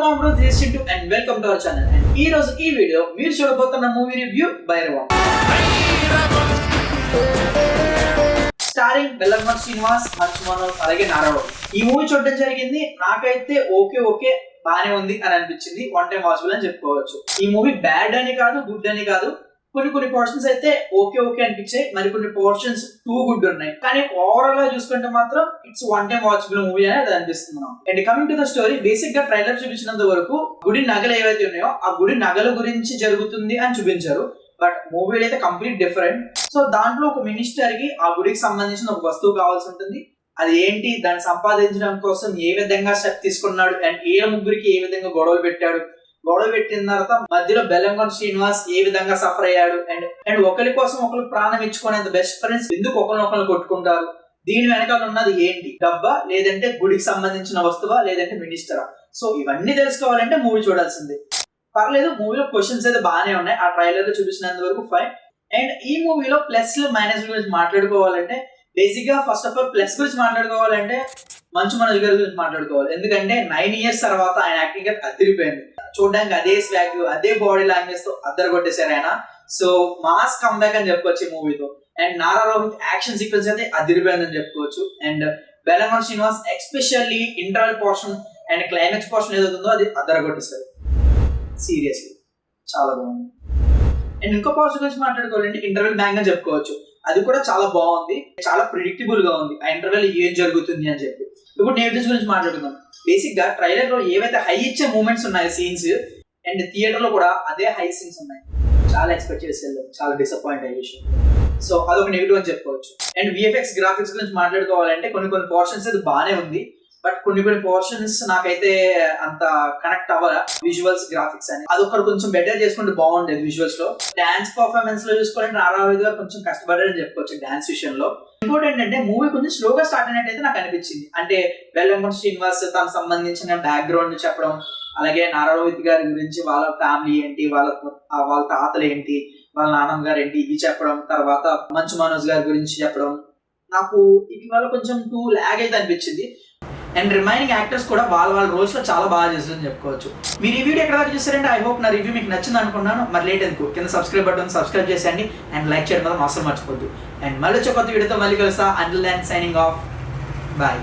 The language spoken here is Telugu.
Hello bro, this is Chintu and welcome to our channel. And ee roju ee video meer chudabotuna movie review Bhairavam. Starring Bellangon Srinivas, Manchu Manoj, alage Naravam. ఈ మూవీ చూడడం జరిగింది. నాకైతే ఓకే బానే ఉంది అని అనిపించింది. వన్ టైం వాచబుల్ అని చెప్పుకోవచ్చు. ఈ మూవీ బ్యాడ్ అని కాదు, గుడ్ అని కాదు. కొన్ని పోర్షన్స్ అయితే ఓకే అనిపించాయి, మరి కొన్ని పోర్షన్స్ టూ గుడ్ ఉన్నాయి. కానీ ఓవరాల్ గా చూసుకుంటే మాత్రం it's one time watchable movie అనేది అనిపిస్తుంది. And coming to the story, basic గా ట్రైలర్ చూపించినంత వరకు గుడి నగలు ఏవైతే ఉన్నాయో ఆ గుడి నగల గురించి జరుగుతుంది అని చూపించారు. బట్ మూవీలో అయితే కంప్లీట్ డిఫరెంట్. సో దాంట్లో ఒక మినిస్టర్ కి ఆ గుడికి సంబంధించిన ఒక వస్తువు కావాల్సి ఉంటుంది. అది ఏంటి, దాన్ని సంపాదించడం కోసం ఏ విధంగా స్టెప్ తీసుకున్నాడు, అండ్ ఏ ముగ్గురికి ఏ విధంగా గొడవలు పెట్టాడు, గొడవ పెట్టిన తర్వాత మధ్యలో బెల్లంకొండ శ్రీనివాస్ ఏ విధంగా సఫర్ అయ్యాడు, అండ్ ఒకరి కోసం ఒకరు ప్రాణం ఇచ్చుకునేంత బెస్ట్ ఫ్రెండ్స్ ఎందుకు ఒకరినొకరు కొట్టుకుంటారు, దీని వెనకాల ఉన్నది ఏంటి, డబ్బా లేదంటే గుడికి సంబంధించిన వస్తువా లేదంటే మినిస్టరా. సో ఇవన్నీ తెలుసుకోవాలంటే మూవీ చూడాల్సిందే. పర్లేదు, మూవీలో క్వశ్చన్స్ అయితే బాగానే ఉన్నాయి. ఆ ట్రైలర్ లో చూపించినంత వరకు ఫైన్. అండ్ ఈ మూవీలో ప్లస్ మైనస్ గురించి మాట్లాడుకోవాలంటే, బేసిక్ గా ఫస్ట్ ఆఫ్ ఆల్ ప్లస్ గురించి మాట్లాడుకోవాలంటే మంచు మనోజ్ గారి గురించి మాట్లాడుకోవాలి. ఎందుకంటే 9 years తర్వాత ఆయన యాక్టింగ్ అదిరిపోయింది. చూడడానికి అదే స్వాగ్, అదే బాడీ లాంగ్వేజ్ తో అద్దరు కొట్టేశారు ఆయన. సో మాస్ కమ్బ్యాక్ అని చెప్పుకోవచ్చు ఈ మూవీతో. And Nara Rohit action sequence అయితే అదిరిపోయిందని చెప్పుకోవచ్చు. And Bellamkonda Srinivas especially interval portion and climax portion ఏదవుతుందో అది అద్దరు కొట్టేశారు. సీరియస్లీ చాలా బాగుంది. అండ్ ఇంకో పోర్షన్ గురించి మాట్లాడుకోవాలంటే ఇంటర్వెల్ బ్యాంక్ అని చెప్పుకోవచ్చు. అది కూడా చాలా బాగుంది, చాలా ప్రిడిక్టబుల్ గా ఉంది ఆ ఇంటర్వెల్ ఏం జరుగుతుంది అని చెప్పి. ఇప్పుడు నెగటివ్స్ గురించి మాట్లాడుకుందాం. బేసిక్ గా ట్రైలర్ లో ఏవైతే హై ఇచ్చే మూమెంట్స్ ఉన్నాయో సీన్స్, అండ్ థియేటర్ లో కూడా అదే హై సీన్స్ ఉన్నాయి. చాలా ఎక్స్పెక్ట్ చేసి వెళ్ళాం, చాలా డిసప్పాయింట్ అయ్యే విషయం. సో అదొక నెగిటివ్ అని చెప్పుకోవచ్చు. అండ్ విఎఫ్ఎక్స్ గ్రాఫిక్స్ గురించి మాట్లాడుకోవాలంటే కొన్ని పోర్షన్స్ అయితే బాగానే ఉంది. బట్ కొన్ని పోర్షన్స్ నాకైతే అంత కనెక్ట్ అవ్వాల. విజువల్స్ గ్రాఫిక్స్ అని అదొకరు కొంచెం బెటర్ చేసుకుంటే బాగుండేది. విజువల్స్ లో డాన్స్ పర్ఫార్మెన్స్ లో చూసుకోవాలంటే నారా రోహిత్ గారు కొంచెం కష్టపడ్డారని చెప్పుకోవచ్చు డాన్స్ విషయంలో. ఇంకోటి ఏంటంటే మూవీ కొంచెం స్లోగా స్టార్ట్ అయినట్టయితే నాకు అనిపించింది. అంటే బెల్లంకొండ శ్రీనివాస్ తనకు సంబంధించిన బ్యాక్గ్రౌండ్ చెప్పడం, అలాగే నారా రోహిత్ గారి గురించి వాళ్ళ ఫ్యామిలీ ఏంటి, వాళ్ళ తాతలు ఏంటి, వాళ్ళ నాన్నమ్మ గారు ఏంటి ఇవి చెప్పడం, తర్వాత మంచు మనోజ్ గారి గురించి చెప్పడం, నాకు ఇటీవల కొంచెం టూ ల్యాగ్ అయితే అనిపించింది. అండ్ రిమైనింగ్ యాక్టర్స్ కూడా వాళ్ళ రోల్స్ లో చాలా బాగా చేస్తారని చెప్పుకోవచ్చు. మీరు ఈ వీడియో ఎక్కడ దాకా చూస్తారంటే ఐ హోప్ నా రివ్యూ మీకు నచ్చింది అనుకున్నాను. మరి లేట్ ఎందుకు, కింద సబ్స్క్రైబ్ బటన్ సబ్స్క్రైబ్ చేసేయండి అండ్ లైక్ చేయడం మాత్రం అసలు మర్చిపోద్దు. అండ్ మళ్ళీ వచ్చే కొత్త వీడియోతో మళ్ళీ కలుస్తా. Until then signing off, bye.